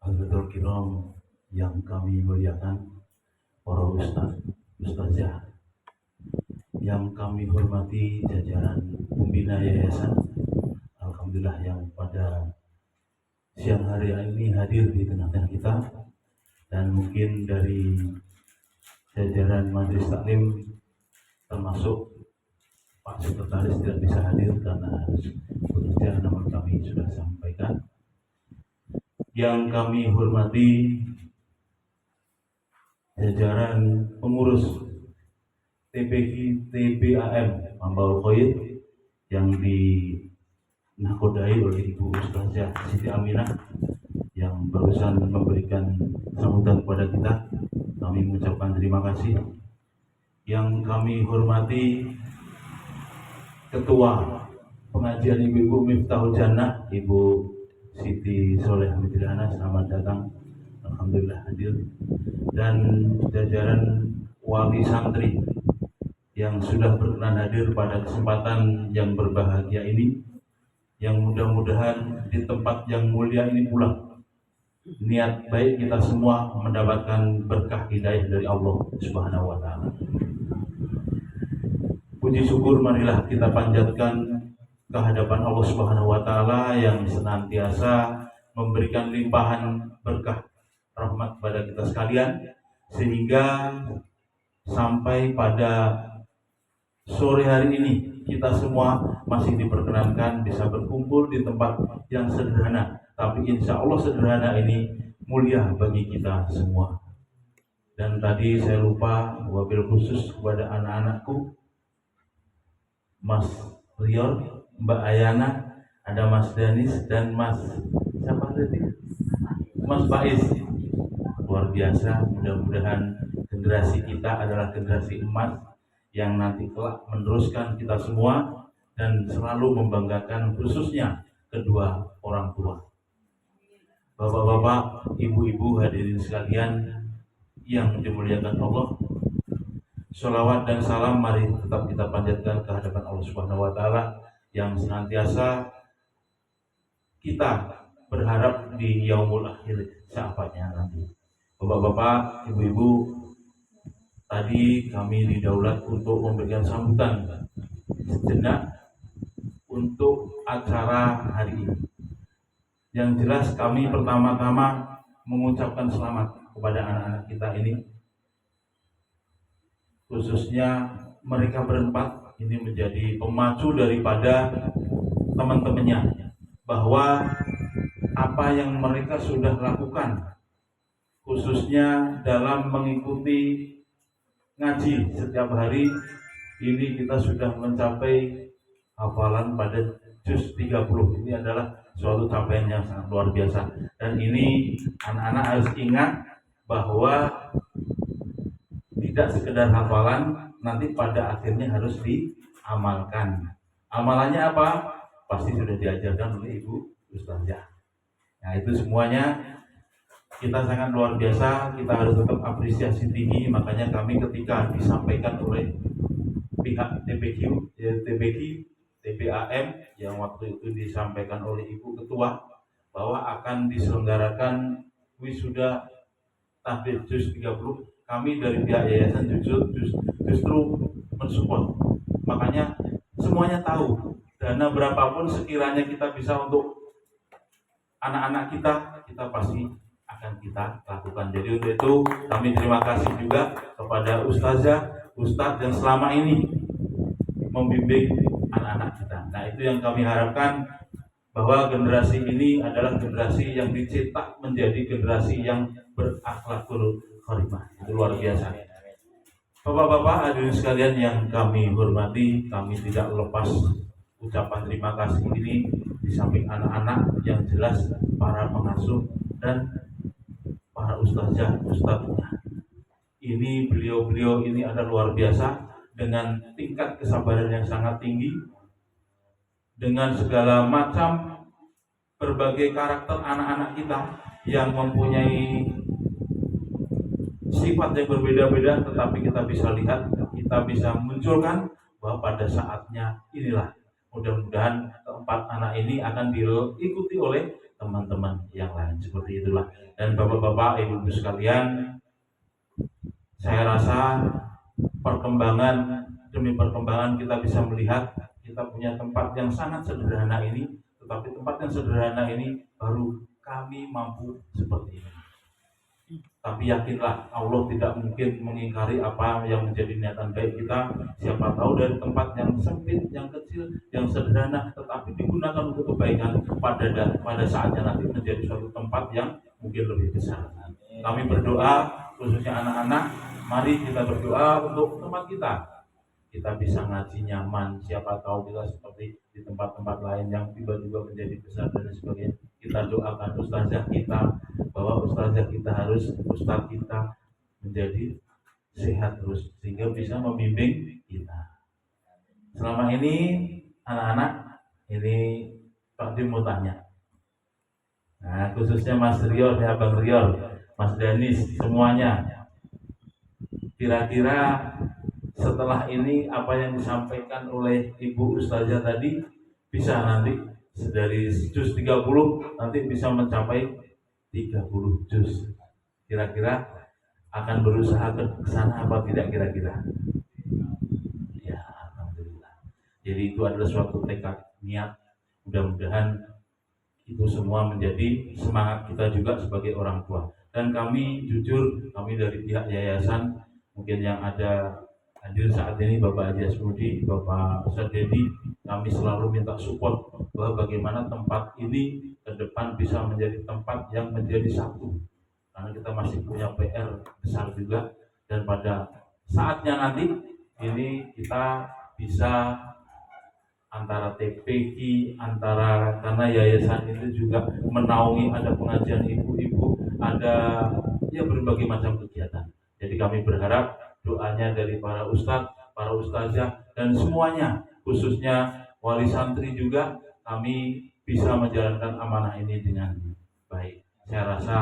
Hadirin kiram yang kami muliakan, para ustaz, ustazah, yang kami hormati jajaran pembina yayasan, alhamdulillah yang pada siang hari ini hadir di tengah-tengah kita, dan mungkin dari jajaran majelis taklim termasuk Pak Sekretaris tidak bisa hadir karena harus bekerja, namun kami sudah sampaikan. Yang kami hormati jajaran pengurus TPAM Mambaul Khoir yang dinakodai oleh Ibu Ustazah Siti Aminah yang barusan memberikan sambutan kepada kita. Kami mengucapkan terima kasih. Yang kami hormati Ketua Pengajian Ibu-Ibu Miftahul Jannah, Ibu Siti Soleh Hamidilana, selamat datang. Alhamdulillah hadir. Dan jajaran wali santri yang sudah berkenan hadir pada kesempatan yang berbahagia ini, yang mudah-mudahan di tempat yang mulia ini pula niat baik kita semua mendapatkan berkah hidayah dari Allah Subhanahu wa taala. Puji syukur marilah kita panjatkan ke hadapan Allah Subhanahu wa taala yang senantiasa memberikan limpahan berkah rahmat kepada kita sekalian, sehingga sampai pada sore hari ini kita semua masih diperkenankan bisa berkumpul di tempat yang sederhana, tapi insya Allah sederhana ini mulia bagi kita semua. Dan tadi saya lupa, wabil khusus kepada anak-anakku, Mas Rior, Mbak Ayana, ada Mas Danis dan Mas siapa tadi? Mas Faiz. Luar biasa, mudah-mudahan generasi kita adalah generasi emas yang nanti kelak meneruskan kita semua dan selalu membanggakan khususnya kedua orang tua. Bapak-bapak, ibu-ibu, hadirin sekalian yang dimuliakan Allah, sholawat dan salam mari tetap kita panjatkan ke hadapan Allah Subhanahu wa taala yang senantiasa kita berharap di yaumul akhir syafaatnya nanti. Bapak-bapak, ibu-ibu, tadi kami didaulat untuk memberikan sambutan sejenak untuk acara hari ini. Yang jelas kami pertama-tama mengucapkan selamat kepada anak-anak kita ini, khususnya mereka berempat ini menjadi pemacu daripada teman-temannya, bahwa apa yang mereka sudah lakukan khususnya dalam mengikuti ngaji setiap hari ini, kita sudah mencapai hafalan pada juz 30. Ini adalah suatu capaian yang sangat luar biasa, dan ini anak-anak harus ingat bahwa tidak sekedar hafalan, nanti pada akhirnya harus diamalkan. Amalannya apa? Pasti sudah diajarkan oleh Ibu Ustazah. Nah, itu semuanya kita sangat luar biasa, kita harus tetap apresiasi tinggi. Makanya kami ketika disampaikan oleh pihak TPAM yang waktu itu disampaikan oleh Ibu Ketua bahwa akan diselenggarakan wisuda tahfidz juz 30, kami dari pihak yayasan justru mensupport. Makanya semuanya tahu dana berapapun sekiranya kita bisa untuk anak-anak kita pasti akan kita lakukan. Jadi untuk itu kami terima kasih juga kepada ustazah, ustadz yang selama ini membimbing anak-anak kita. Nah, itu yang kami harapkan, bahwa generasi ini adalah generasi yang dicetak menjadi generasi yang berakhlakul karimah. Itu luar biasa. Bapak-bapak, hadirin sekalian yang kami hormati, kami tidak lepas ucapan terima kasih ini di samping anak-anak, yang jelas para pengasuh dan para ustazah, ustadznya. Ini beliau-beliau ini ada luar biasa dengan tingkat kesabaran yang sangat tinggi, dengan segala macam berbagai karakter anak-anak kita yang mempunyai sifat yang berbeda-beda, tetapi kita bisa lihat, kita bisa munculkan bahwa pada saatnya inilah mudah-mudahan keempat anak ini akan diikuti oleh teman-teman yang lain. Seperti itulah. Dan bapak-bapak, ibu-ibu sekalian, saya rasa perkembangan demi perkembangan kita bisa melihat kita punya tempat yang sangat sederhana ini, tetapi tempat yang sederhana ini baru kami mampu seperti ini. Tapi yakinlah Allah tidak mungkin mengingkari apa yang menjadi niatan baik kita. Siapa tahu dari tempat yang sempit, yang kecil, yang sederhana, tetapi digunakan untuk kebaikan, pada saatnya nanti menjadi suatu tempat yang mungkin lebih besar. Kami berdoa, khususnya anak-anak, mari kita berdoa untuk tempat kita. Kita bisa ngaji nyaman, siapa tahu kita seperti di tempat-tempat lain yang tiba-tiba menjadi besar dan sebagainya. Kita doakan ustazah kita, bahwa ustazah kita harus, ustaz kita menjadi sehat terus, sehingga bisa membimbing kita. Selama ini anak-anak, ini Pak Dim mau tanya. Nah, khususnya Mas Riol, ya Bang Riol, Mas Danis, semuanya. Kira-kira setelah ini apa yang disampaikan oleh Ibu Ustazah tadi bisa nanti dari juz 30 nanti bisa mencapai 30 juz. Kira-kira akan berusaha ke sana apa tidak kira-kira? Ya, alhamdulillah. Jadi itu adalah suatu tekad niat. Mudah-mudahan itu semua menjadi semangat kita juga sebagai orang tua. Dan kami jujur, kami dari pihak yayasan, mungkin yang ada hadir saat ini Bapak Haji Asmudi, Bapak Ustadz Dedi, kami selalu minta support bahwa bagaimana tempat ini ke depan bisa menjadi tempat yang menjadi satu. Karena kita masih punya PR besar juga, dan pada saatnya nanti ini kita bisa antara TPQ, antara, karena yayasan itu juga menaungi, ada pengajian ibu-ibu, ada ya berbagai macam kegiatan. Jadi kami berharap doanya dari para ustadz, para ustazah, dan semuanya, khususnya wali santri juga, kami bisa menjalankan amanah ini dengan baik. Saya rasa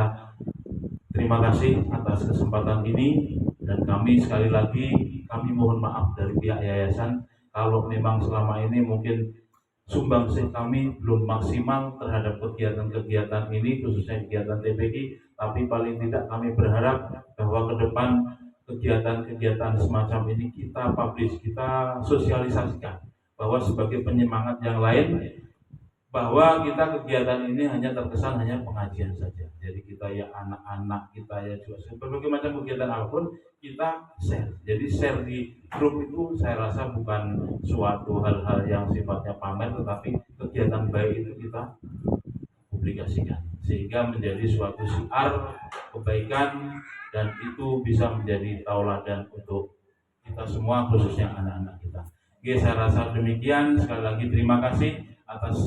terima kasih atas kesempatan ini, dan kami sekali lagi kami mohon maaf dari pihak yayasan kalau memang selama ini mungkin sumbangsih kami belum maksimal terhadap kegiatan-kegiatan ini, khususnya kegiatan TPQ, tapi paling tidak kami berharap bahwa ke depan kegiatan-kegiatan semacam ini kita publish, kita sosialisasikan, bahwa sebagai penyemangat yang lain, bahwa kita kegiatan ini hanya terkesan hanya pengajian saja. Jadi kita ya anak-anak, kita ya juga berbagai macam kegiatan apapun kita share. Jadi share di grup itu saya rasa bukan suatu hal-hal yang sifatnya pamer, tetapi kegiatan baik itu kita publikasikan sehingga menjadi suatu syiar kebaikan, dan itu bisa menjadi tauladan untuk kita semua, khususnya anak-anak kita. Oke, saya rasa demikian. Sekali lagi terima kasih atas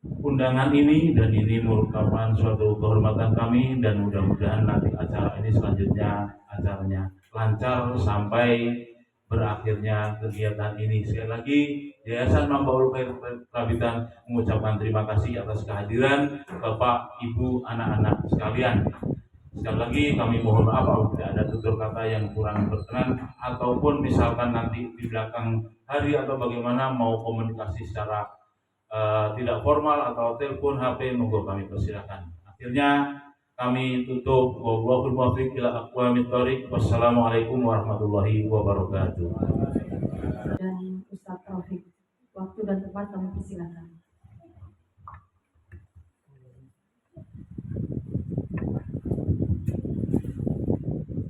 undangan ini, dan ini merupakan suatu kehormatan kami, dan mudah-mudahan nanti acara ini selanjutnya acaranya lancar sampai berakhirnya kegiatan ini. Sekali lagi Yayasan Mambaul Khair Rabitan mengucapkan terima kasih atas kehadiran Bapak, Ibu, anak-anak sekalian. Sekali lagi kami mohon maaf apabila ada tutur kata yang kurang berkenan, ataupun misalkan nanti di belakang hari atau bagaimana mau komunikasi secara tidak formal atau telepon HP, monggo kami persilakan. Akhirnya kami tutup, wallahul muwaffiq ila aqwamit thoriq. Wassalamualaikum warahmatullahi wabarakatuh. Dan Ustadz Taufik, waktu dan tempat kami persilakan.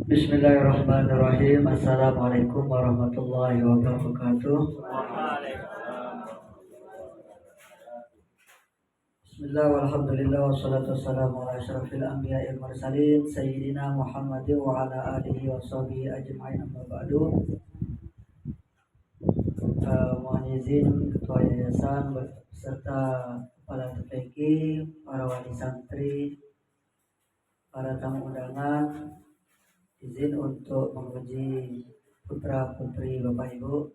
Bismillahirrahmanirrahim. Assalamualaikum warahmatullahi wabarakatuh. Bismillah walhamdulillah wassalatu wassalamu ala asyrafil anbiya'il mursalin sayyidina Muhammadin wa ala alihi wa sahbihi ajma'in, amma ba'du. Mohon izin Ketua Yayasan beserta kepala TPQ, para wali santri, para tamu undangan, izin untuk menguji putra putri Bapak Ibu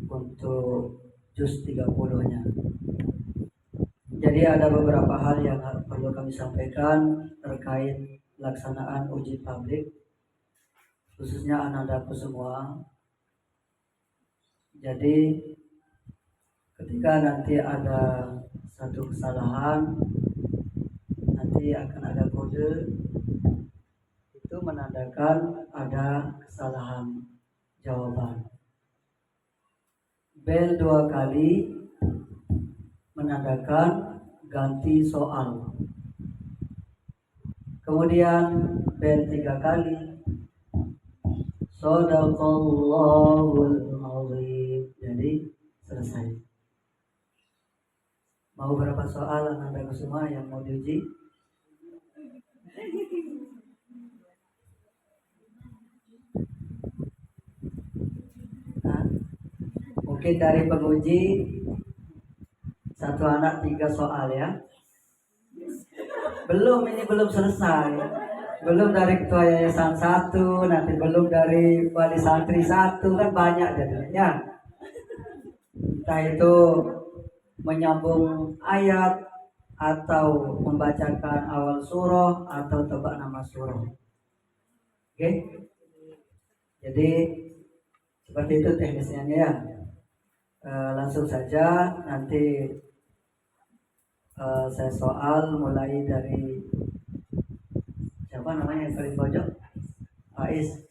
untuk juz 30-nya. Jadi ada beberapa hal yang perlu kami sampaikan terkait pelaksanaan uji publik, khususnya anandaku semua. Jadi ketika nanti ada satu kesalahan nanti akan ada kode, itu menandakan ada kesalahan jawaban. Bel 2 kali menandakan ganti soal. Kemudian bel 3 kali, Shadaqallahul azim. Jadi selesai. Mau berapa soal anak-anakku semua yang mau diuji? Nah, mungkin dari penguji satu anak 3 soal ya. Ini belum selesai. Belum dari ketua yayasan 1, nanti belum dari wali santri 1, kan banyak jadinya. Entah itu menyambung ayat atau membacakan awal surah atau tebak nama surah. Oke? Jadi seperti itu teknisnya ya. Langsung saja nanti saya soal mulai dari siapa namanya yang paling pojok? Faiz.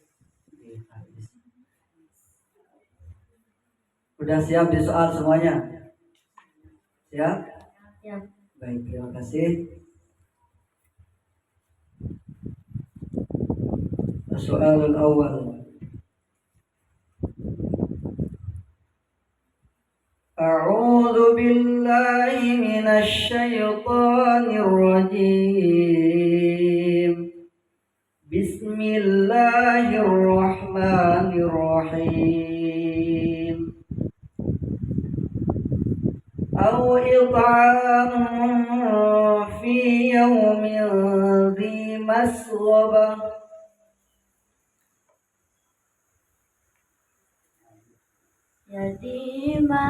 Udah siap di soal semuanya? Siap? Siap. Baik, terima kasih. Soal awal. A'udzu billahi minasy syaithanir rajim. Bismillahirrahmanirrahim. أو إطعام في يوم ذي مسغبة يتيما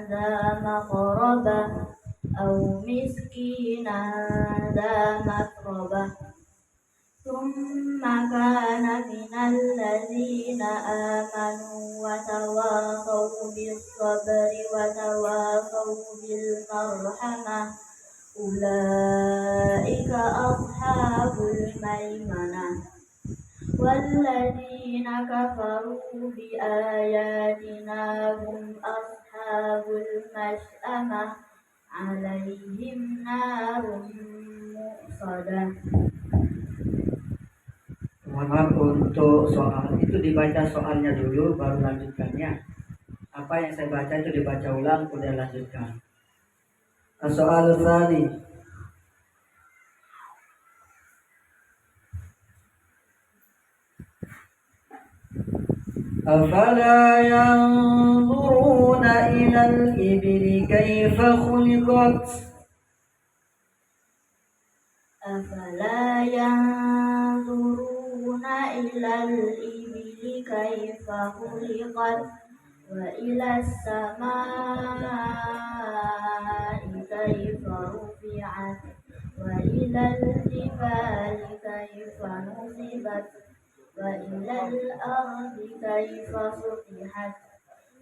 ذا مقربة أو مسكينا ذا متربة ثم كان من الذين آمنوا وتواصوا بالصبر وتواصوا بالمرحمة أولئك أصحاب الميمنة والذين كفروا بآياتنا هم أصحاب المشأمة عليهم نار مؤصدة. Mohon maaf, untuk soal itu dibaca soalnya dulu baru lanjutkannya. Apa yang saya baca itu dibaca ulang kemudian lanjutkan. Soal tadi. أفلا ينظرون إلى الإبل كيف خلقت أفلا ينظرون إلى الإبل كيف خلقت وإلى السماء كيف رفعت وإلى الجبال كيف نصبت وإلى الأرض كيف سطحت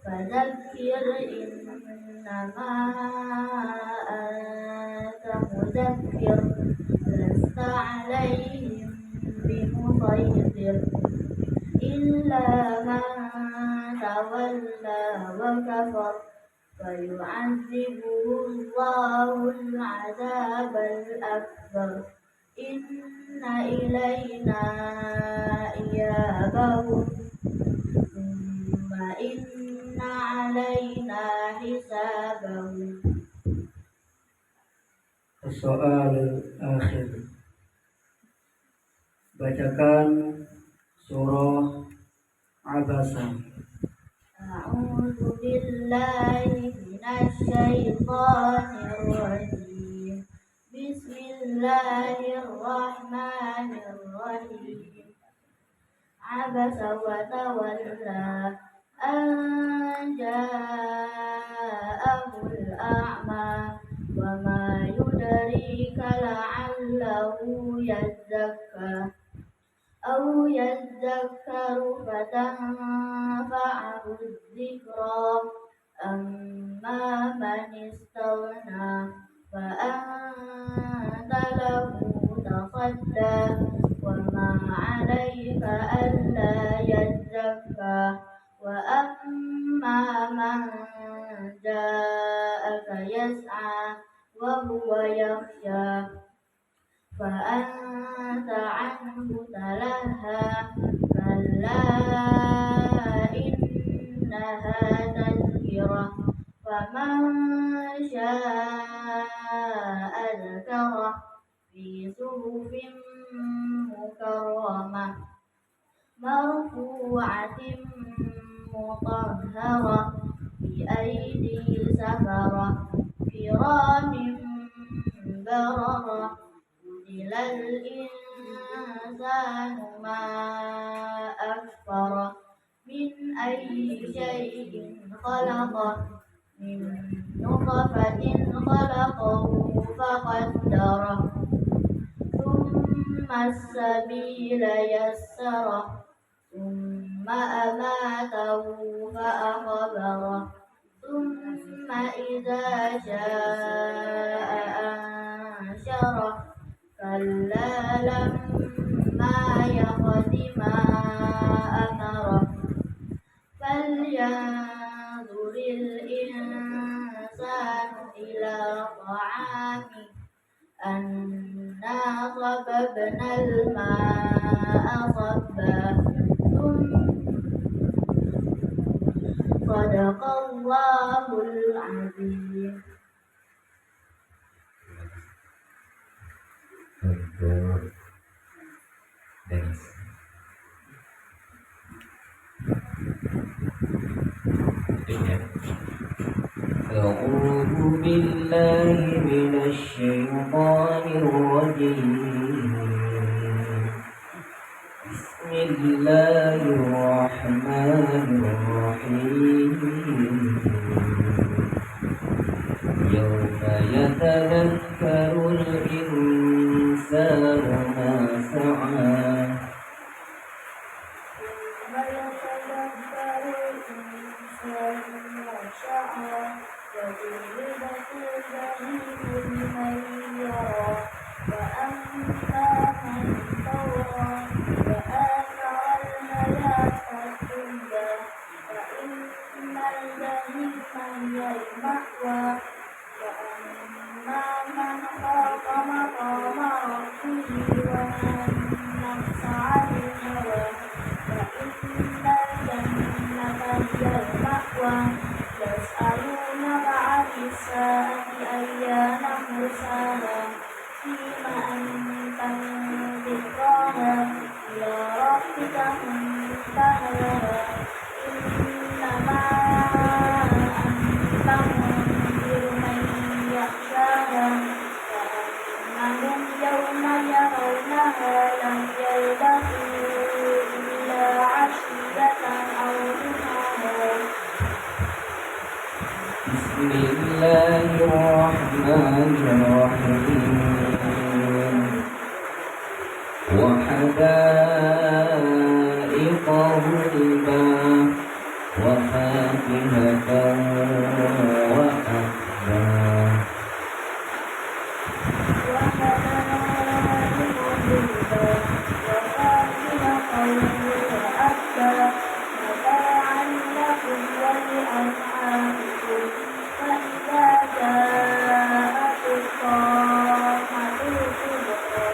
فذكر إنما أنت مذكر لست عليهم بمسيطر إلا من تولى وكفر فيعذبه الله العذاب الأكبر إن إلينا إيابهم ثم إن علينا حسابهم. Soal akhir. Bacakan surah Abasa. أعوذ بالله من الشيطان الرجيم بسم الله الرحمن الرحيم عبس وتولى أن جاءه الأعمى وما يدريك لعله يزكى أو يذكر فتنفعه الذكرى أما من استغنى فأنت له يتغدى وما عليك ألا يزكى وأما من جاءك يسعى وهو يخشى فأنت عنه تلهى كلا إنها تذكرة فمن شاء ذكره في صحف مكرمة مرفوعة مطهرة بأيدي سفرة كرام بررة قتل الإنسان ما أكفره من أي شيء خلقه من نطفة خلقه فقدره ثم السبيل يسره ثم أماته فأقبره ثم إذا شاء أنشره كلا لما يقض ما أمره فلينظر الإنسان إلى طعامه أنا صببنا الماء صبا صدق الله العظيم. Untuk Denis. أعوذ بالله من الشيطان الرجيم. بسم الله الرحمن الرحيم. يوم يتذكر الإنسان ما سعى يسألونك عن الساعة أيان مرساها فيما أنت من ذكراها إلى ربك منتهاها إنما أنت منذر من يخشاها كأنهم يوم يرونها لم يلبثوا إلا عشية أو ضحاها. بسم الله الرحمن الرحيم. وحدائق غلبا وفاكهة وأبا. متاعا لكم ولأنعامكم فإذا جاءت الطامة الكبرى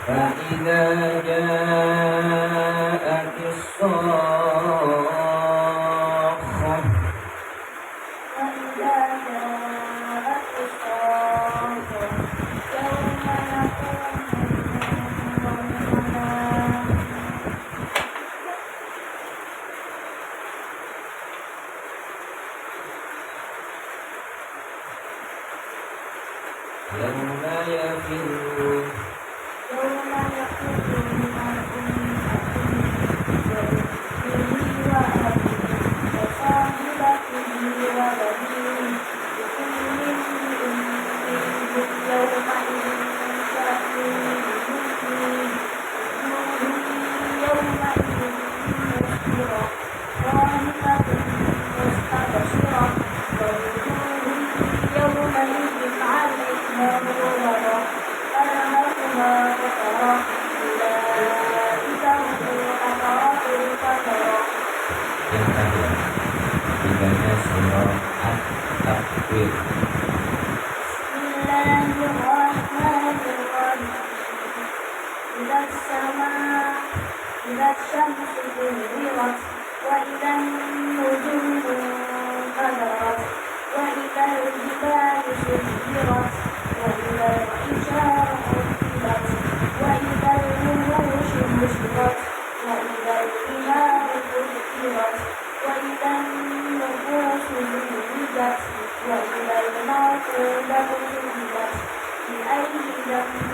فإذا جاءت الصاخة يوم يفر يومئذ مسفرة ضاحكة مستبشرة Al-Fatihah. Ketiganya surah At-Takwir. Bismillahirrahmanirrahim. إذا السماء إذا الشمس كورت وإذا النجوم انكدرت وإذا الجبال سيرت وإذا العشار عطلت وإذا الوحوش حشرت وإذا البحار فجرت وإذا النفوس زوجت وإذا الموءودة سئلت بأي ذنب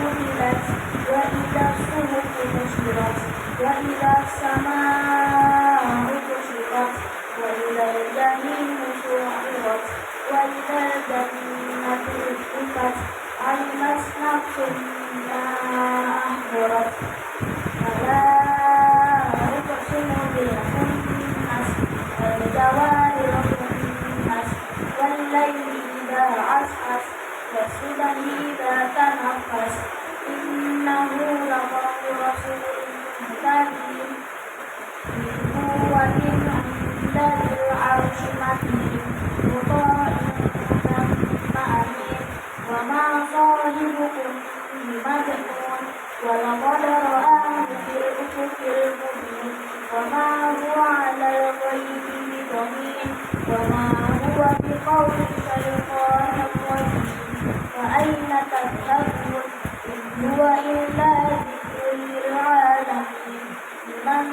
قتلت وإذا الصحف نشرت وإذا السماء كشطت وإذا الجحيم سعرت وإذا الجنة أزلفت علمت نفس ما أحضرت فلا أقسم بالخنس الجوار الخنس والليل إذا عسعس والصبح إذا تنفس إنه لقول رسول كريم ذي قوة عند ذي العرش مكين مطاع ثم أمين وما صاحبكم بمجنون ولقد رآه بالأفق المبين وما هو على الغيب بضنين وما هو بقول شيطان رجيم فأين تذهبون إن هو إلا ذكر للعالمين لمن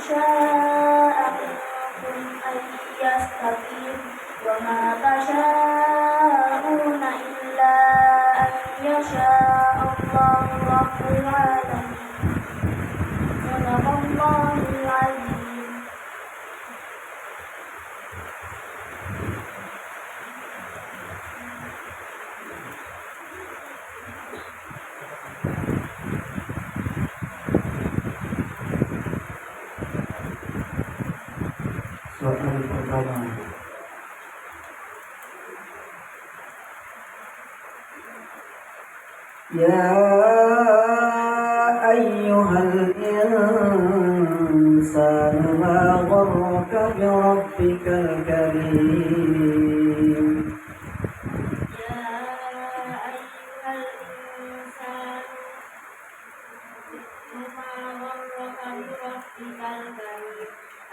شاء منكم أن يستقيم وما تشاءون إلا أن يشاء الله رب العالمين صدق الله العظيم. Soal pertama. Ya ayyuhal insanu ma gharraka bi rabbikal karim. يا أيها الإنسان ما غرك بربك الكريم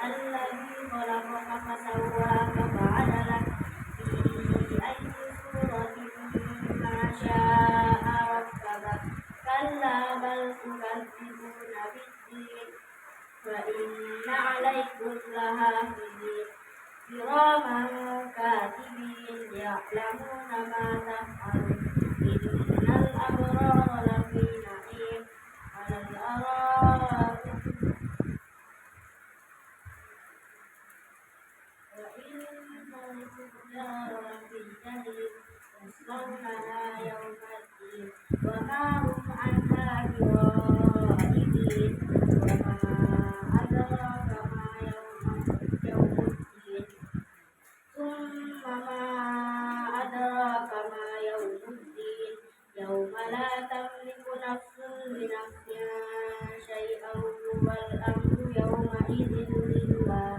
الذي خلقك فسواك فعدلك في أي صورة ما شاء ركبك كلا بل تكذبون بالدين فإن عليكم لحافظين كراما كاتبين يعلمون ما تفعلون إن الأبرار لفي نعيم على الأرائك وإن الفجار لفي جحيم يصلونها يوم الدين وما هم عنها بغائبين وما أدراك ما يوم الدين ثم ما أدراك ما يوم الدين يوم لا تملك نفس لنفس شيئا والأمر يومئذ لله.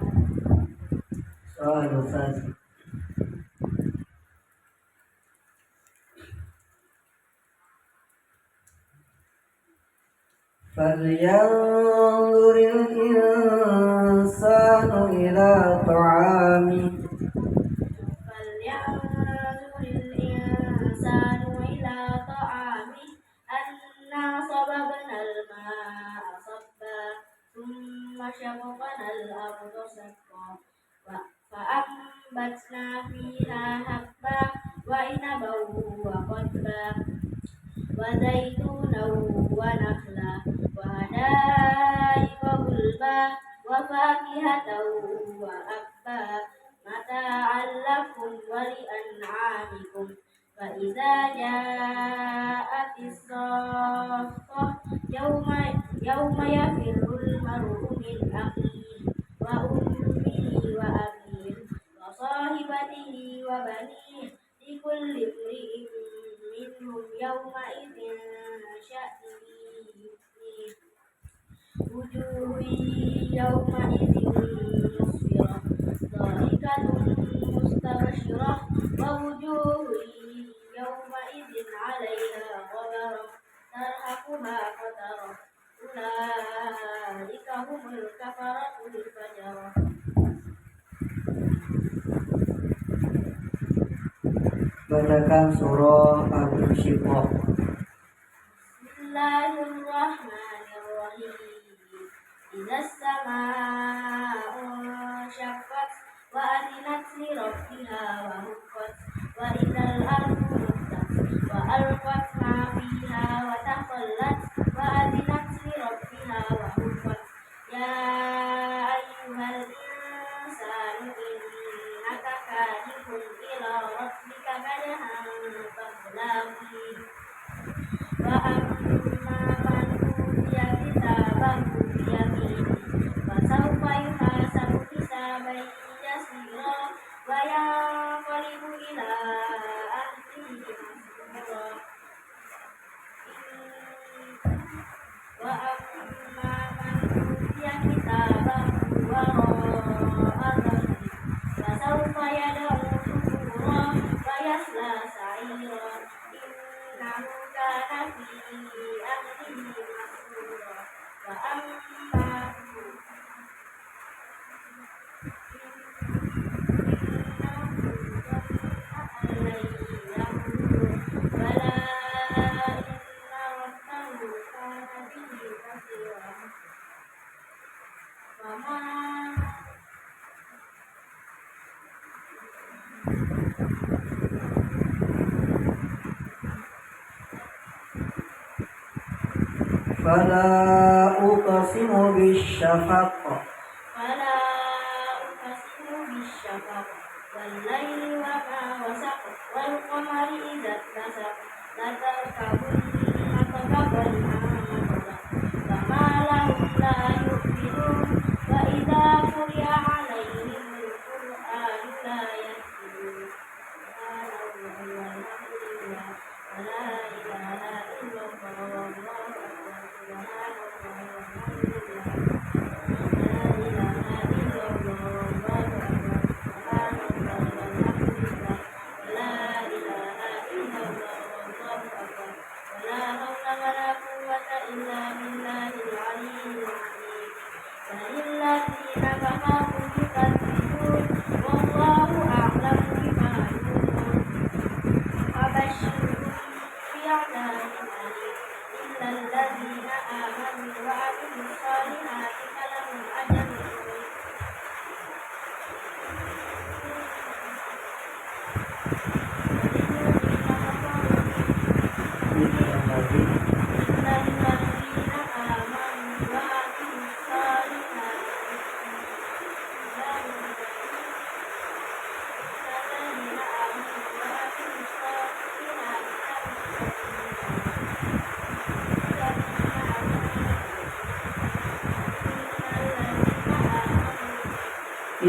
Soal Ustaz. فلينظر الإنسان إلى طعامه فلينظر الإنسان إلى طعامه أنا صببنا الماء صبا ثم شققنا الأرض شقا فأنبتنا فيها حبا وعنبا وقضبا وزيتونا ونخلا وحدائق غلبا وفاكهة وأبا متاعا لكم ولأنعامكم فإذا جاءت الصاخة يوم يفر المرء من أخيه وأمه وأبيه وصاحبته وبنيه لكل امرئ منهم يومئذ شأن يغنيه وجوه يومئذ يومئذ عليها غبرة ترهقها قترة أولئك هم الكفرة الفجرة. Bacakan surah Al-Insyiqaq. Bismillahirrahmanirrahim. Idza as-samaa'u insyaqqat wa adinat li rabbiha wa huqqat wa idzal ardu muddat wa alqat ma fiha wa takhallat wa adinat li rabbiha wa huqqat. Ya ayyuhal insanu innaka kadihun ila rabbika kadhan famulaqih. Wa amma man utiya kitabahu biyaminihi fasawfa yuhasabu hisaban yasira wa yanqalibu ila ahlihi masrura. Wa amma man utiya kitabahu wara'a dhahrihi fasawfa yad'u thubura wa yasla sa'ira. Innahu kana fi ahlihi masrura. Wa amma Fala uqsimu bisyafaq. Fala uqsimu bisyafaq wal laili wa ma wasaq wal qamari idza tasaq la tarkabunna tabaqan an tabaq fama lahum la yu'minun wa idza quri'a 'alaihimul qur'anu la yasjudun. Subhanallahi walhamdulillah wa la ilaha illallah wallahu akbar.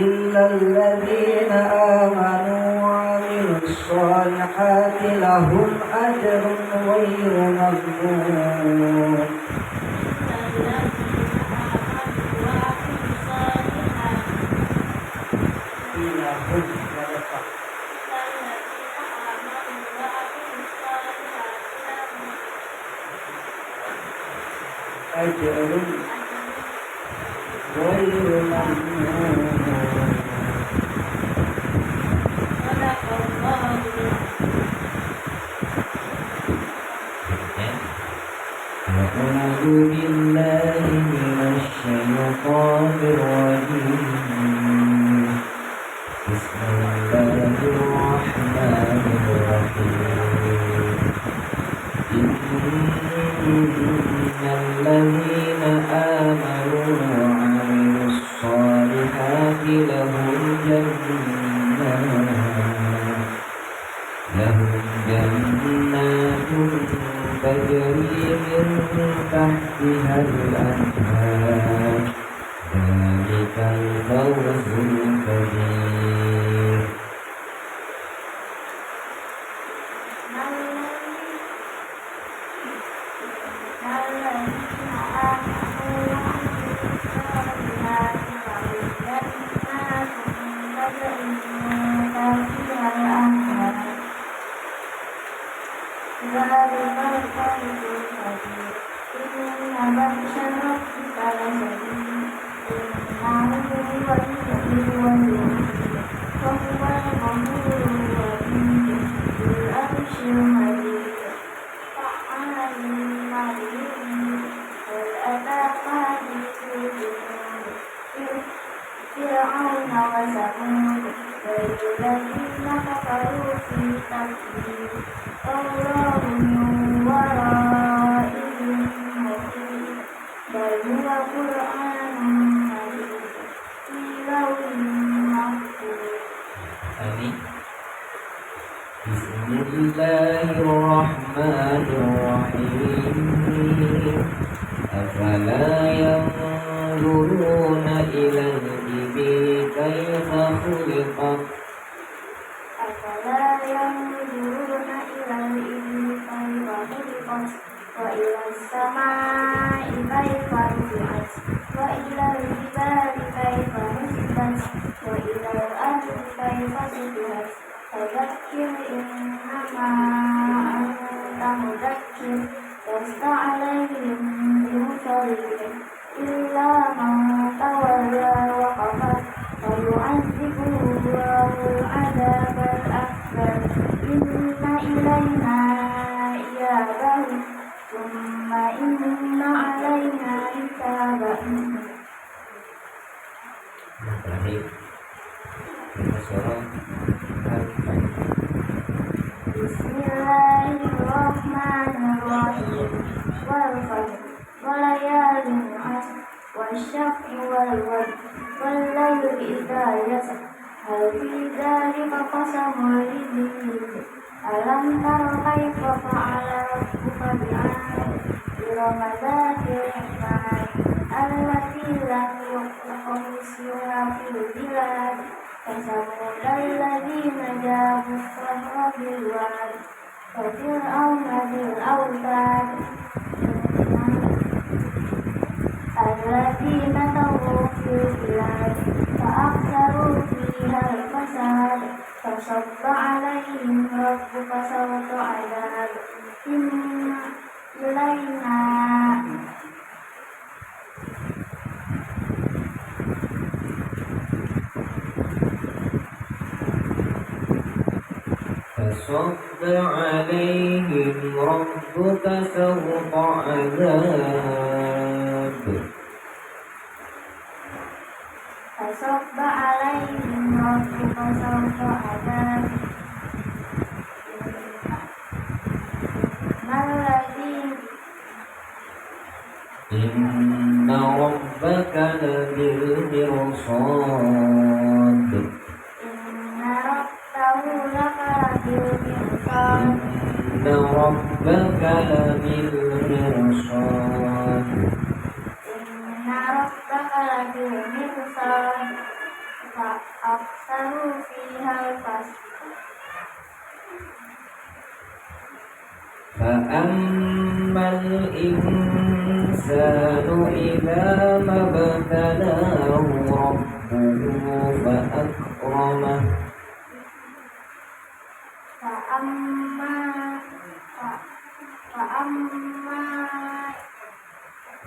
Illalladzina amanu wa amilus solihati lahum ajrun ghairu mamnun. Lahum ajrun ghairu mamnun. أعوذ بالله من الشيطان الرجيم. بسم الله الرحمن الرحيم. إن الذين آمنوا وعملوا الصالحات لهم جنات تجري من تحتها الأنهار ذلك الفوز الكبير. واليمين واليمين وهو الغفور الرحيم ذو العرش المجيد فعال لما يريد هل أتاك حديث الجنود فرعون وثمود بل الذين كفروا في تكذيب والله من ورائهم محيط بل هو قرآن مجيد في لوح محفوظ. Tadi Bismillahirrahmanirrahim. Afala yanzuruna ilal ibili kaifa khuliqat أفلا ينظرون إلى الإبل كيف خلقت وإلى السماء كيف رفعت وإلى الجبال كيف نصبت وإلى الأرض كيف سطحت فذكر إنما أنت مذكر لست عليهم بمسيطر إلا من تولى وكفر فيعذبه الله العذاب الأكبر إن إلينا إيابهم ثم إن علينا حسابهم. Yang terakhir kita sorot Al-Fatihah. Bismillahirrahmanirrahim. Wal-fajr walayalin ashr wasyaf'i wal-witr wal-layli idza yasr hal fi dzalika qasamul lidzikr alam tara kaifa fa'ala rabbuka bi'ad irama dzatil imad allati lam yukhlaq misluha fil bilad فثمود الذين جابوا الصخر بالواد وفرعون ذي الأوتاد الذين طغوا في البلاد فأكثروا فيها الفساد فصب عليهم ربك سوط عذاب إن إلينا فصب عليهم ربك سوط عذاب فصب عليهم ربك سوط عذاب إن ربك لبالمرصاد إن ربه لبالمرصاد إن ربك لبالمرصاد إن ربك لبالمرصاد فأكثروا فيها الفساد فأما الإنسان إذا ما ابتلاه ربه فأكرمه فأما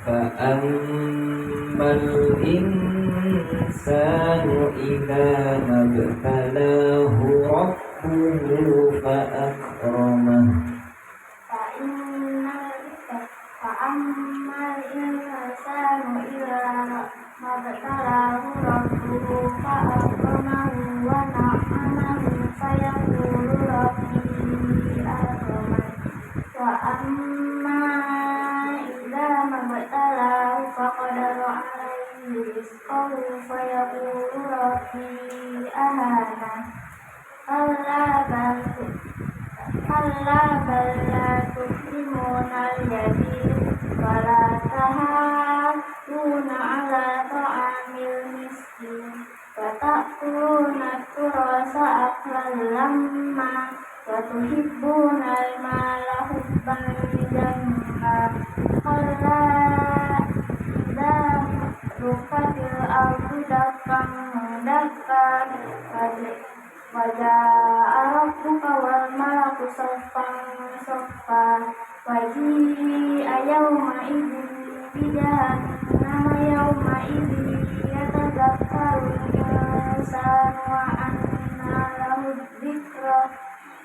فأما الإنسان إذا ما ابتلاه ربه فأكرمه فأما الإنسان إذا ما ابتلاه ربه فأكرمه ونعمه فيقول ربي أكرمن وأما إذا ما ابتلاه فقدر عليه رزقه فيقول ربي أهانن كلا بل لا تكرمون اليتيم ولا تحاضون على طعام المسكين وتأكلون التراث أكلا لما وتحبون المال حبا جما كلا إذا دكت الأرض دكا دكا وجاء ربك والملك صفا صفا وجيء يومئذ بجهنم يومئذ يتذكر yatadzakkarul insanu wa anna lahu dzikra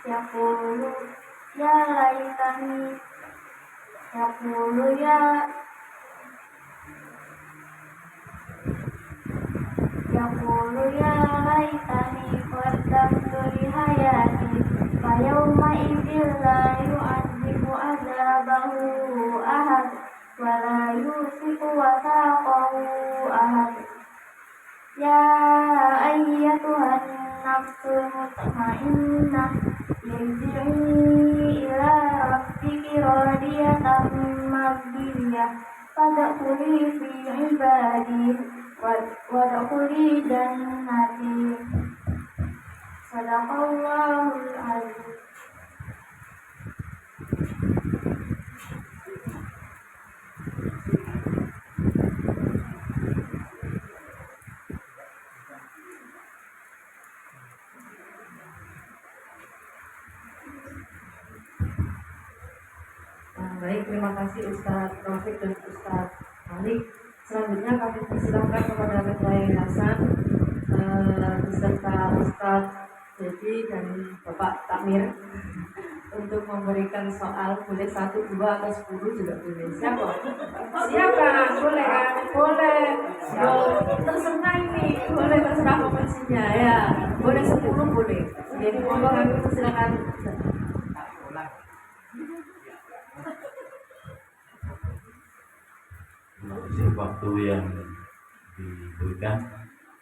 yaqulu ya laitani yaqulu ya yaqulu ya laitani qaddamtu li hayati fa yawma idzin la yu'adzibu adzabahu ahad wa la yusiku wathaqahu ahad. Ya ayyatuhan nafsul mutmainnah irji'i ila rabbiki radiyatan mardiyah fadkhuli fi ibadi wadkhuli jannati. Sadaqallahul azim. Baik, terima kasih Ustadz Taufik dan Ustadz Malik. Selanjutnya kami persilahkan kepada Ketua Yayasan beserta Ustadz Dedi dan Bapak Takmir untuk memberikan soal, boleh 1, 2 atau 10 juga boleh. Siapa? Siapa? Boleh kan? Boleh. Terserah ini, boleh terserah komisinya ya. Boleh 10 boleh. Jadi monggo kami persilakan. Waktu yang diberikan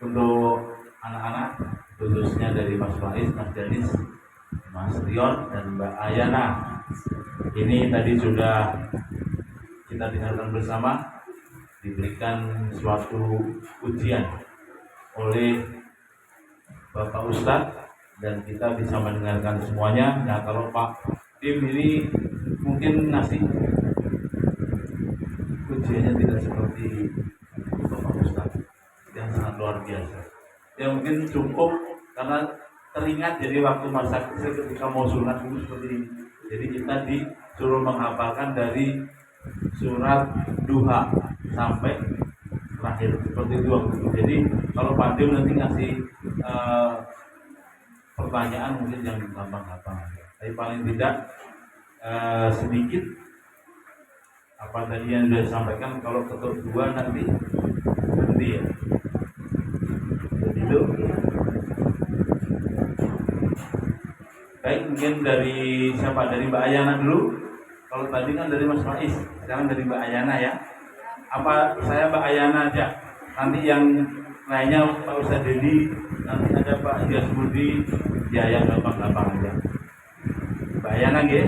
untuk anak-anak khususnya dari Mas Faiz, Mas Danis, Mas Rion dan Mbak Ayana. Ini tadi sudah kita dengarkan bersama, diberikan suatu ujian oleh Bapak Ustadz dan kita bisa mendengarkan semuanya. Nah, kalau Pak Tim ini mungkin ngasih ujiannya tidak seperti Bapak Ustadz yang sangat luar biasa. Ya mungkin cukup karena teringat, jadi waktu masa kecil ketika mau sunat dulu seperti ini. Jadi kita disuruh menghafalkan dari surat Duha sampai terakhir seperti itu waktu itu. Jadi kalau Pak Dim nanti ngasih pertanyaan mungkin yang gampang-gampang, tapi paling tidak sedikit apa tadi yang sudah disampaikan. Kalau ketuk 2 nanti ya. Jadi itu. Baik, mungkin dari siapa? Dari Mbak Ayana dulu. Kalau tadi kan dari Mas Faiz, sekarang dari Mbak Ayana ya. Apa saya Mbak Ayana aja? Nanti yang lainnya Pak Ustadz Dedi, nanti ada Pak Ilyas Budi, ya yang gampang-gampang aja. Mbak Ayana nggih.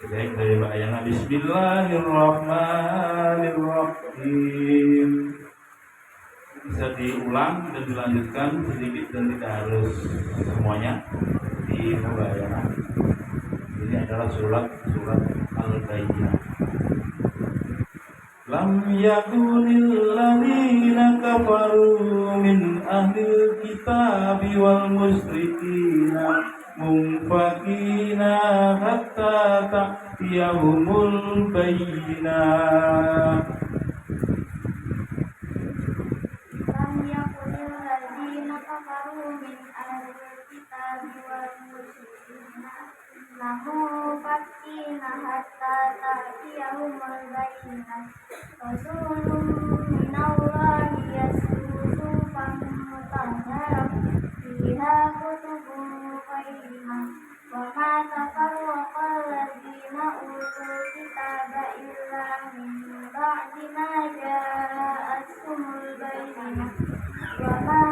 Baik, dari Mbak Ayana. Bismillahirrahmanirrahim. Bisa diulang dan dilanjutkan sedikit dan tidak harus semuanya di Mbak Ayana. Ini adalah surat Al-Bayyinah. Lam yakunil ladzina kafaru min ahlil kitabi wal musyrikina munfakina hatta ta'tiyahumul bayyinah. Lam yakunil ladzina kafaru min ahlil kitabi wal musyrikina munfakina hatta ta'tiyahumul bayyinah. Rasulun minallahi yatlu suhufan mutahharah fiha kutubun qayyimah wa ma tafarraqa alladzina utul kitaba illa min ba'di ma ja'atuhumul bayyinah wa ma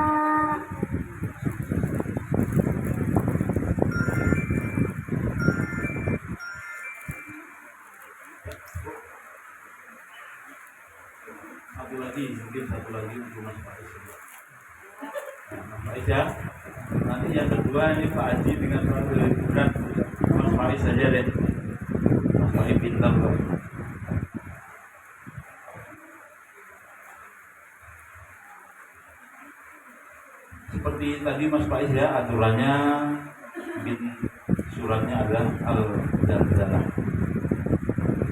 mungkin satu lagi untuk Mas Faiz. Nah, Mas Faiz ya. Nanti yang kedua ini Pak Haji dengan surat berat. Mas Faiz saja deh. Mas Faiz pintar kok. Seperti tadi Mas Faiz ya, aturannya mungkin suratnya adalah Al-Zalzalah.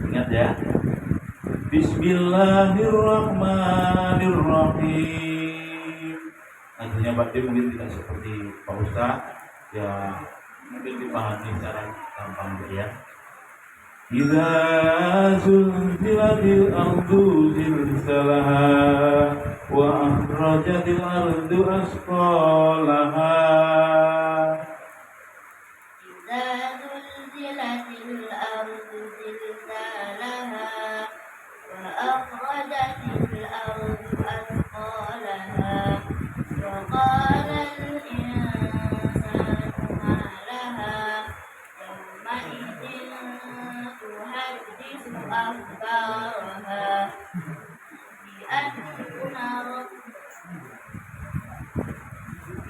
Ingat ya. Bismillahirrahmanirrahim. Nantinya Pak Dim mungkin tidak seperti Pak Ustaz, ya mungkin dipahami secara gampang ya. Idza zulzilatil ardu zilzalaha wa akhrajatil ardu asqalaha. إذا زلزلت الأرض زلزالها وأخرجت الأرض أثقالها وقال الإنسان ما لها يومئذ تحدث أخبارها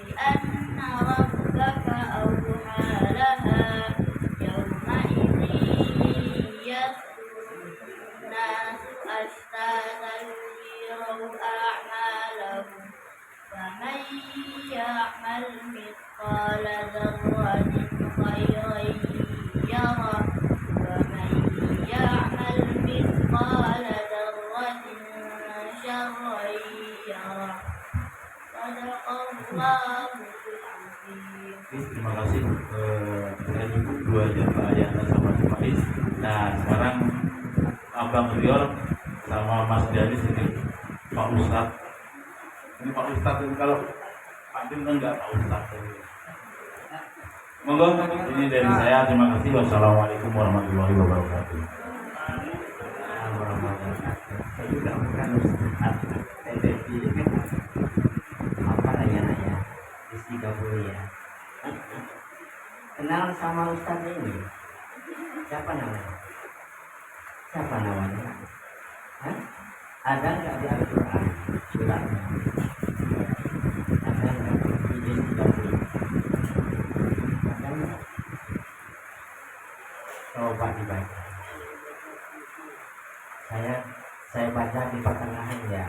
بأن ربك أوحى لها يومئذ يصدر الناس أشتاتا ليروا أعمالهم فمن يعمل مثقال ذرة خيرا يره ومن يعمل مثقال ذرة شرا يره صدق الله العظيم. Terima kasih dengan Ibu dua jamaah yang sama Faiz. Nah sekarang Abang Rior sama Mas Danis ini Pak Ustadz. Ini Pak Ustadz ini kalau Pak Dim kan nggak Pak Ustadz. Monggo ini dari saya, terima kasih. Wassalamualaikum warahmatullahi wabarakatuh. Saya juga bukan Ustaz, apa nanya-nanya boleh ya. Kenal sama Ustaz ini? Siapa namanya? Hah? Ada nggak di Al-Quran suratnya? Ada nggak? Di 30. Ada nggak? Coba dibaca. Saya baca di pertengahan ya.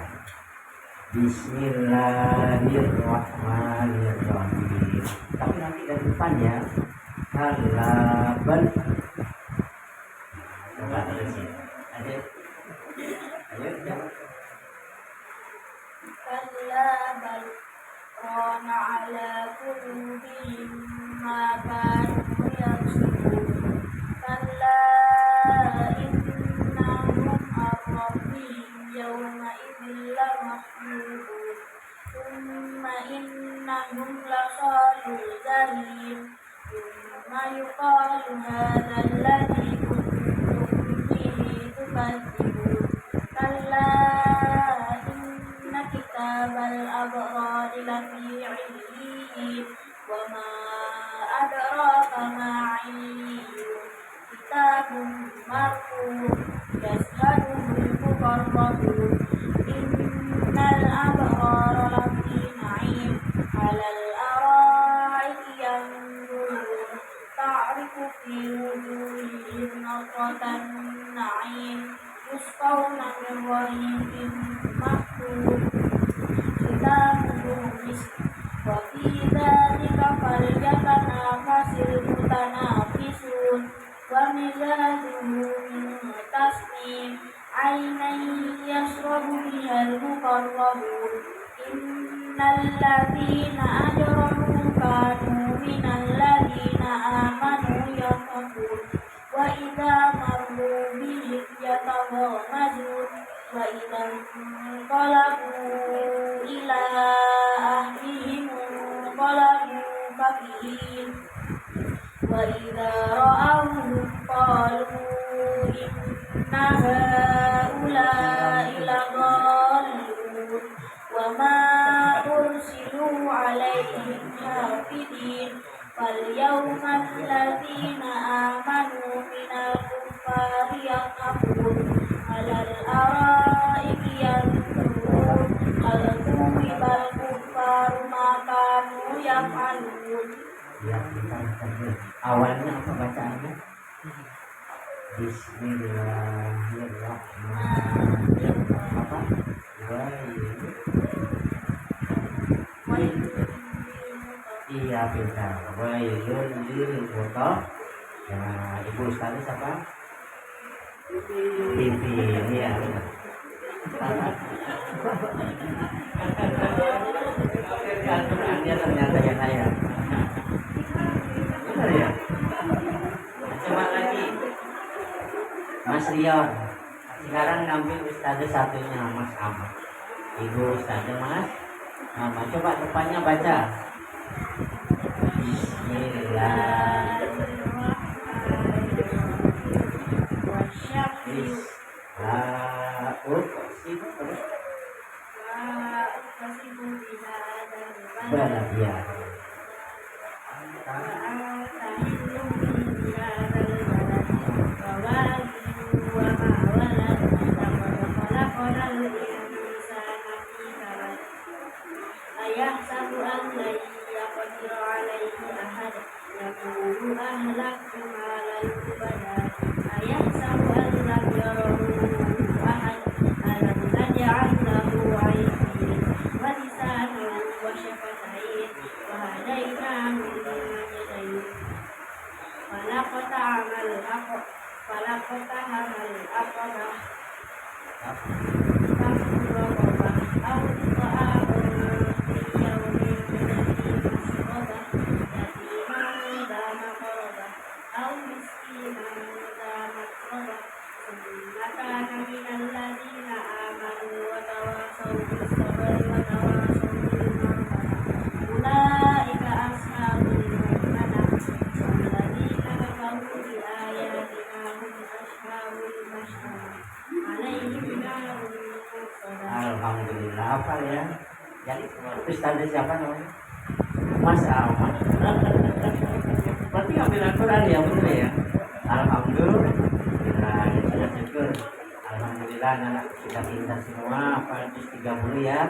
Bismillahirrahmanirrahim. Tapi nanti dari depan ya. Halaban. Coba tulisin. Ayo. كلا بل ران على قلوبهم ما كانوا يكسبون كلا إنهم عن ربهم يومئذ لمحجوبون ثم إنهم لصالوا الجحيم ثم يقال هذا الذي كنتم به تكذبون كلا إن كتاب الأبرار لفي عليين وما أدراك ما عليون كتاب مرقوم يشهده المقربون إن الأبرار لفي نعيم على الأرائك ينظرون تعرف في وجوههم نضرة النعيم يسقون من رحيق مختوم ختامه مسك وفي ذلك فليتنافس المتنافسون ومزاجه من تسنيم عينا يشرب بها المقربون إن الذين أجرموا كانوا من الذين آمنوا يضحكون وإذا مروا بهم يتغامزون وإذا انقلبوا إلى أهلهم انقلبوا فكهين وإذا رأوهم قالوا إن هؤلاء لضالون وما أرسلوا عليهم حافظين فاليوم الذين آمنوا من الكفار يضحكون على الأرائك ينظرون هل ثوب الكفار ما كانوا يفعلون. Ya, kita awalnya apa bacaannya? Bismillahirrahmanirrahim. Apa? Iya, pintar. Wailun lil mutaffifin. Nah, Ibu Ustazah siapa? TV ini ya. Al-Qurannya ternyata ya saya. Benar ya? Coba lagi. Mas Rion. Sekarang ngambil ustadzah satunya Mas Ahmad. Ibu ustadzah Mas Ahmad. Coba depannya baca. Bismillah. Berlebihan. Ayahsabu an la yaqdiru alaihi ahad yaqulu ahlaktu malan lubada ayahsabu an lam yarahu ahad alam naj'al lahu 'aynayn wa lisanan wa shafatayn wa hadaynahu najdayn falaqta'amal aqabah Alhamdulillah apa ya? Jadi ustadzah siapa namanya? Mas Ahmad. Berarti ngambil Al-Quran ya betul ya? Alhamdulillah ya sudah syukur. Alhamdulillah anak sudah pintar semua. Apa 30 ya?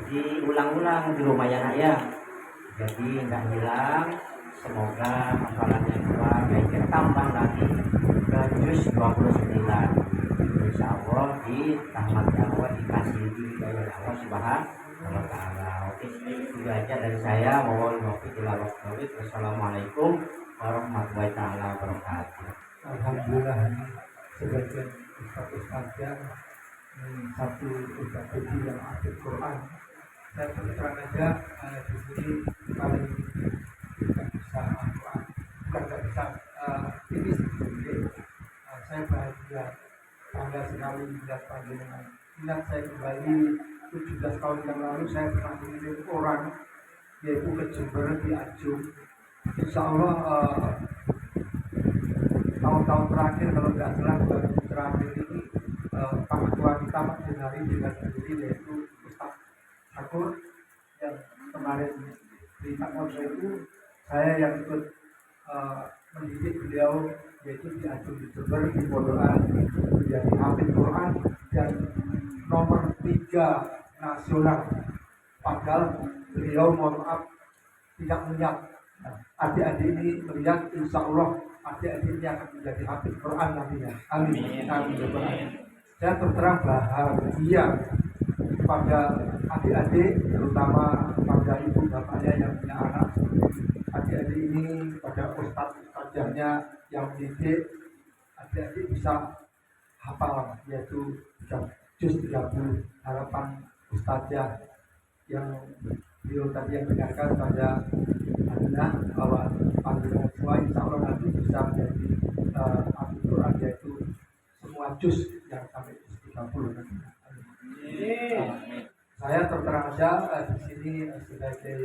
Diulang-ulang di rumah ya nak ya. Jadi tidak hilang. Semoga hafalannya kuat. Baik tambah lagi ke juz 29. Insya Allah di tamat dakwah dikasih hidayah Allah Subhanahu wa taala. Oke, itu aja dari saya. Mohon maaf bila waktu. Wassalamualaikum warahmatullahi taala wabarakatuh. Alhamdulillah ini sebagian ustaz-ustaznya satu ustaz yang ahli Quran. Saya terang aja di sini paling tidak bisa bukan tidak bisa ini sedikit. Saya bahagia bangga sekali melihat panjenengan. Ingat saya kembali 17 tahun yang lalu saya pernah mengirim orang yaitu ke Jember di Ajung. Insya Allah tahun-tahun terakhir kalau tidak salah baru terakhir ini Pak Ketua kita Pak Jenari dengan sendiri yaitu Ustaz Syakur yang kemarin di Takmur itu saya yang ikut mendidik beliau yaitu di Ajung di Jember di Pondokan menjadi hafid Quran dan nomor 3 nasional. Padahal beliau mohon maaf tidak melihat. Adik-adik ini melihat insya Allah adik-adik ini akan menjadi hafid Quran nantinya. Amin. Amin. Saya terterang bahagia pada adik-adik terutama pada ibu bapaknya yang punya anak. Adik-adik ini pada ustaz-ustaznya yang mendidik adik-adik bisa hafal yaitu juz 30 harapan ustazah yang beliau tadi yang dengarkan pada adalah bahwa panggilan semua insya Allah nanti bisa menjadi Al-Quran yaitu semua juz yang sampai juz 30 nanti. Saya terterang saja di sini sebagai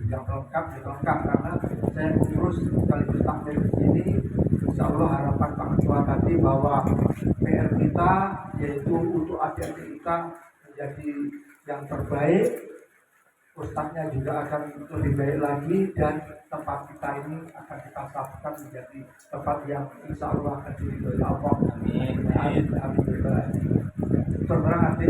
yang lengkap karena saya urus sekaligus takmir di sini. Insya Allah harapan Pak Ketua tadi bahwa PR kita yaitu untuk adik-adik kita menjadi yang terbaik, ustadznya juga akan lebih baik lagi dan tempat kita ini akan kita satukan menjadi tempat yang insya Allah akan diridhoi Allah. Amin. Terus nanti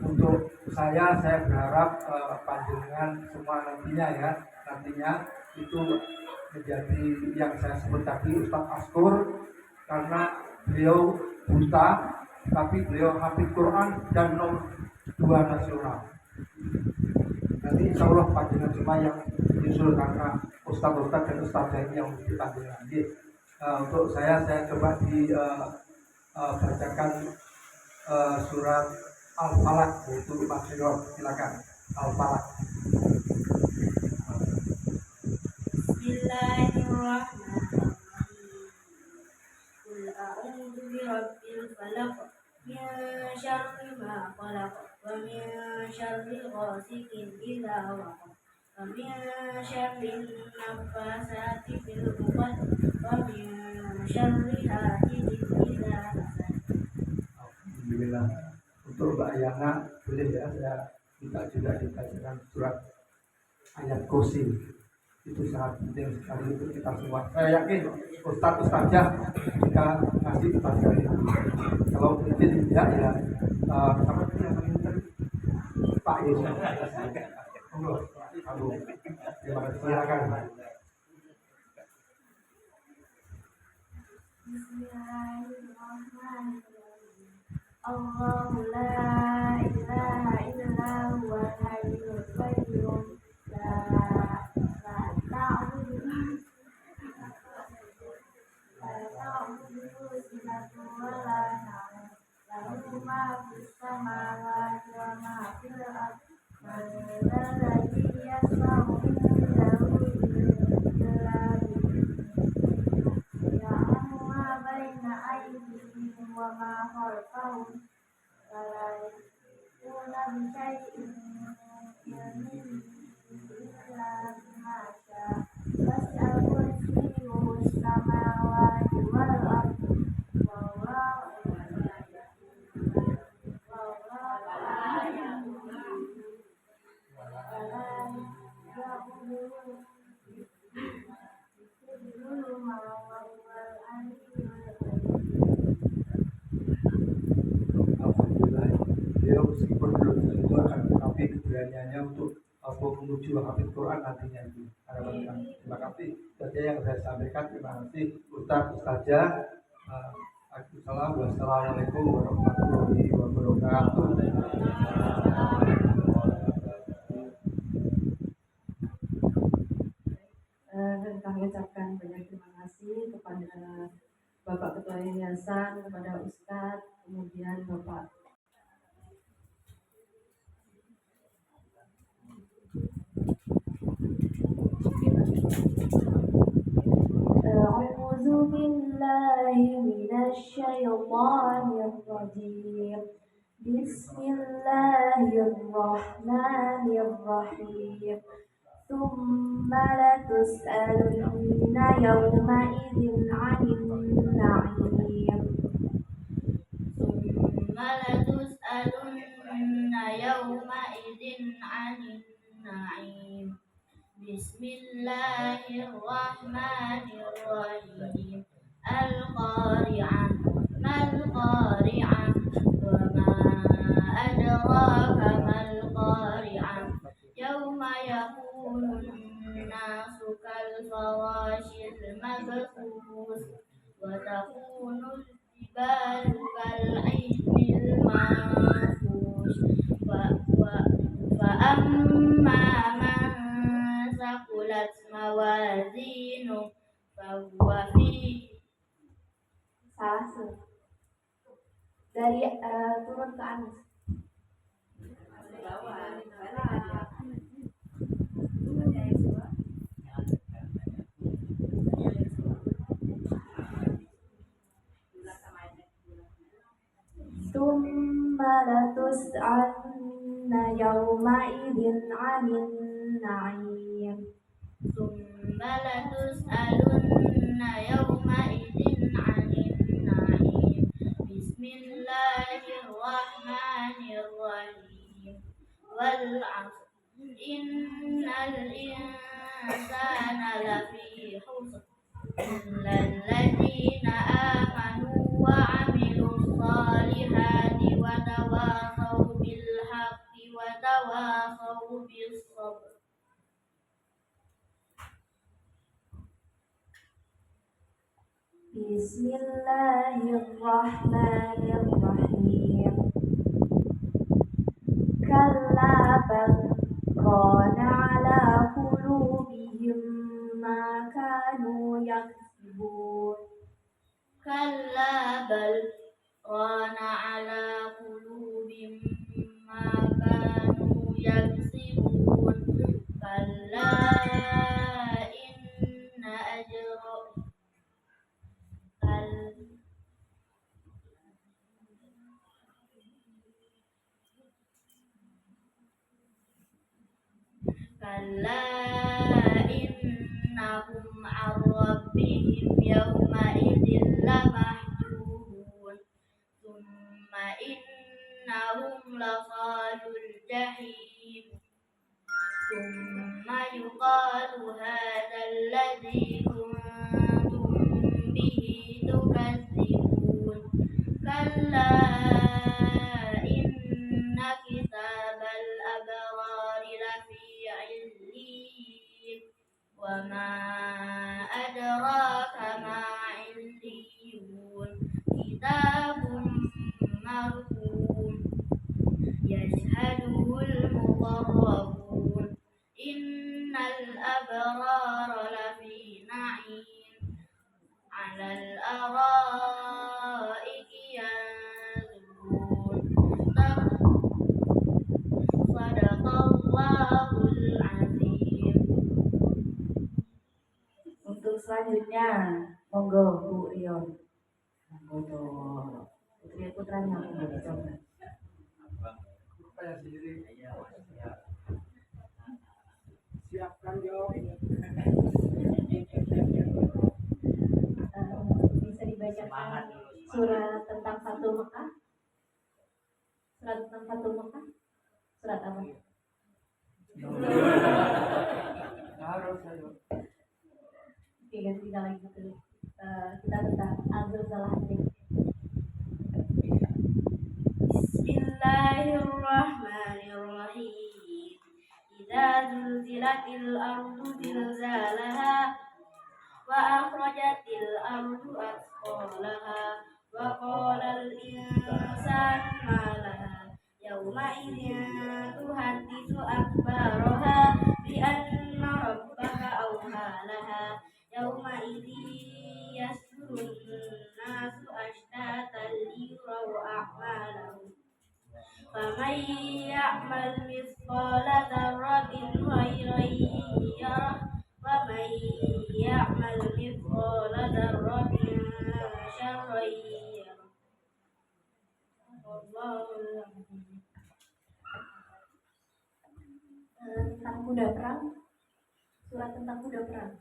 untuk saya berharap panjenengan semua nantinya itu menjadi yang saya sebut tadi Ustaz Askur, karena beliau buta tapi beliau hafid Quran dan nomor 2 nasional. Nanti insya Allah panjenengan semua yang disusul karena Ustaz dan Ustaz ini yang menjadi panjenengan. Untuk saya coba bacakan surat Al-Falaq, yaitu Mas Ridwan, silakan. Al-Falaq. Bismillahirrahmanirrahim. Qul a'udzu birabbil falaq min syarri ma khalaq wa min syarri ghasiqin idza waqab wa min syarri naffasati fil 'uqad wa min syarri hasidin idza hasad. Alhamdulillah. Untuk Mbak Yana, boleh ya saya minta juga dibacakan surat ayat kursi. Itu sangat penting sekali untuk kita semua. Saya yakin Ustadzah kita ngasih baca itu. Kalau mungkin tidak ya apa itu yang paling Pak Yesus. Terima kasih, silakan. Bismillahirrahmanirrahim. Allahu la ilaha illa huwal hayyul qayyum la ta'khudhuhu sinatun wa la nawm lahu ma fis samawati wa ma fil ardi man dzalladzi yashfa'u indahu illa bi'idhnihi ya'lamu ma baina aydihim wa ma khalfahum wa la yuhituna bi syai'in min ilmihi illa bima syaa wasi'a kursiyyuhu as-samawati wal ardi wa huwa 'ala Alhamdulillah. Dia meskipun belum tentu akan tetapi keberaniannya untuk menuju hafid Quran nantinya itu. Terima kasih. Saja yang saya sampaikan. Terima kasih Ustazah. Wassalamualaikum warahmatullahi wabarakatuh. Dan kami ucapkan banyak terima kasih kepada Bapak Ketua Yayasan, kepada Ustadz, kemudian Bapak A'udzu billahi minasy syaithanir rajim. Bismillahirrahmanirrahim. Tsumma latus'alunna yawma idzin 'anil na'im. Tsumma latus'alunna yawma idzin 'anil na'im. Bismillahirrahmanirrahim. Al-Qari'ah. Mal-Qari'ah. Wa ma adraka mal-Qari'ah. Yawma yakunun nasu kal-farashil mabthus. Wa takunul jibalu kal-'ihnil manfush. Fa amma man saqulat mawazinu fahuwa fi dari turun ke atas. Tsumma latus'alunna yawma idzin 'anil na'im. Tsumma latus'alunna yawma idzin 'anil na'im. Bismillahirrahmanirrahim. Wal 'asr. Innal insana lafi khusr. Illa alladzina amanu wa 'amilus shalihati wa tawasaw bil haqqi wa tawasaw bis sabr. Bismillahirrahmanirrahim. Kalla bal rana ala qulubihim ma kanu yaksibun. بل ران على قلوبهم ما كانوا يكسبون كلا إن أجر كلا إنهم عن ربهم يومئذ لمحجوبون ثم إنهم لصالوا الجحيم ثم يقال هذا الذي كنتم به تكذبون كلا إن كتاب الأبرار لفي عليين وما أدراك ما عليون كتاب مرقوم يشهده المقربون إن الأبرار لفي نعيم على الأرائك ينظرون صدق الله العظيم. Untuk selanjutnya, monggo Bu Rion. Monggo Putri putranya monggo dicoba. Saya sendiri siapkan jawab. Bisa dibacakan surat tentang Fatu Mekah? Surat tentang Fatu Mekah? Surat apa? Harus. Oke, ganti kita lagi dulu. Kita tentang Al-Zalzalatin. Bismillahirrahmanirrahim. Idza zulzilatil ardu zilzalaha wa akhrajatil ardu athqalaha wa qalal insanu ma laha yawma idzin tuhadditsu akhbaraha bi anna rabbaka awha laha yawma idzin yasdurun nasu ashtatan liyuraw a'malahum faman ya'mal mithqala dzarratin khairan yarah wa man ya'mal mithqala dzarratin syarran yarah. Wallahul a'lam. Tentang kuda perang. Surat tentang kuda perang.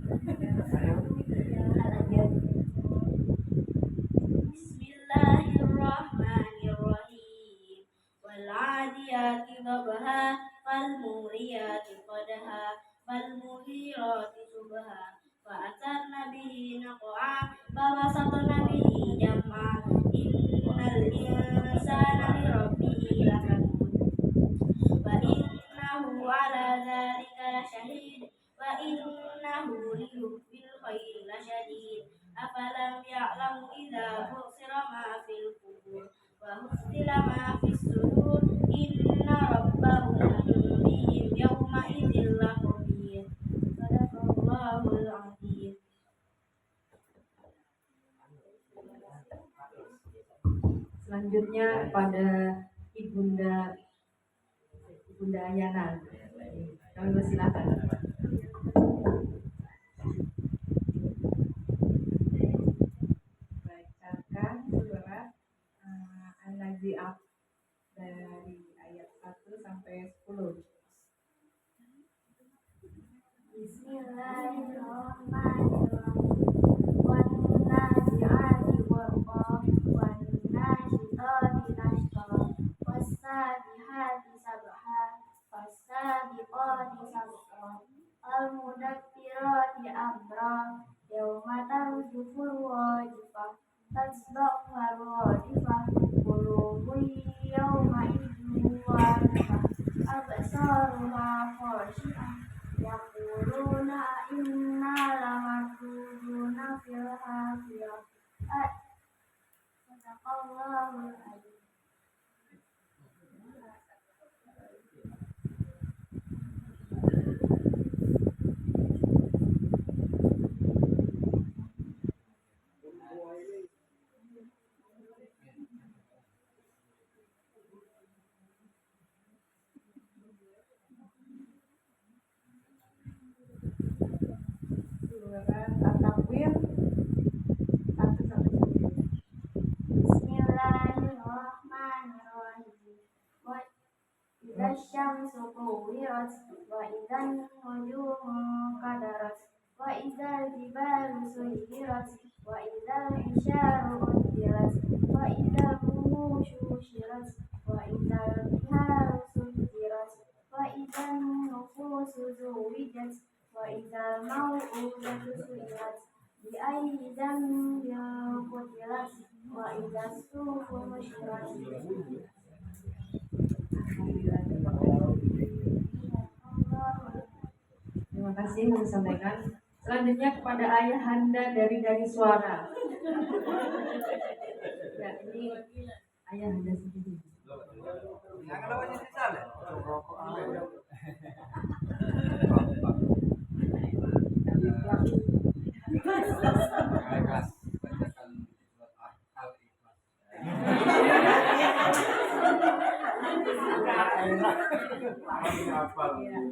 Al-Anbiya. Bismillahirrahmanirrahim. Wal 'adiyati dhabha wal muriyati qadha wal mughirati subha wa atarna bihi naq'a wa wasatna bihi jam'a innal insana li rabbihi lakanud wa innahu 'ala dzalika lasyahid wa innahu lihubbil khairi lasyadid afalam ya'lamu idza bu'sira ma fil qubur wa husila ma fis sudur inna rabbahum bihim yawma idzin lakhabir. Sadaqallahul azim. Selanjutnya pada Ibunda Yana. Kami persilakan. Bacakan surat An-Nazi'at dari ayat 1 sampai 10. Bismillahirrahmanirrahim. Wan nazi'ati gharqa wan nashitati nashqa was sabihati sabha was-sabiqati sabqa al mudabbirati amra yawma tarjufur wajifah tasbaqu wajifah qulubun yawma idzin wajifah absaruha khashi'ah yaquluna inna lamarduduna fil hafiyah. Sadaqallahul azim. الشمس كورت وإذا النجوم انكدرت وإذا الجبال سيرت وإذا العشار عطلت وإذا الوحوش حشرت وإذا البحار سجرت وإذا النفوس زوجت وإذا الموءودة سئلت بأي ذنب قتلت وإذا الصحف نشرت. Terima kasih yang disampaikan. Selanjutnya kepada ayahanda dari suara. Ya, ini ayahanda sendiri.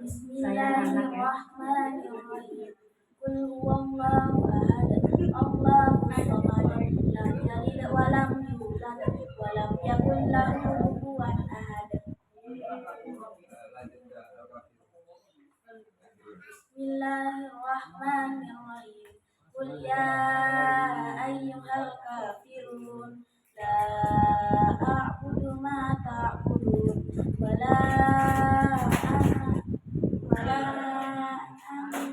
Bismillahirrahmanirrahim. Qul huwallahu ahad. Allahu samad. Lam yalid wa lam yulad wa lam yakul lahu kufuwan ahad. Bismillahirrahmanirrahim. Qul ya ayyuhal kafirun la a'budu ma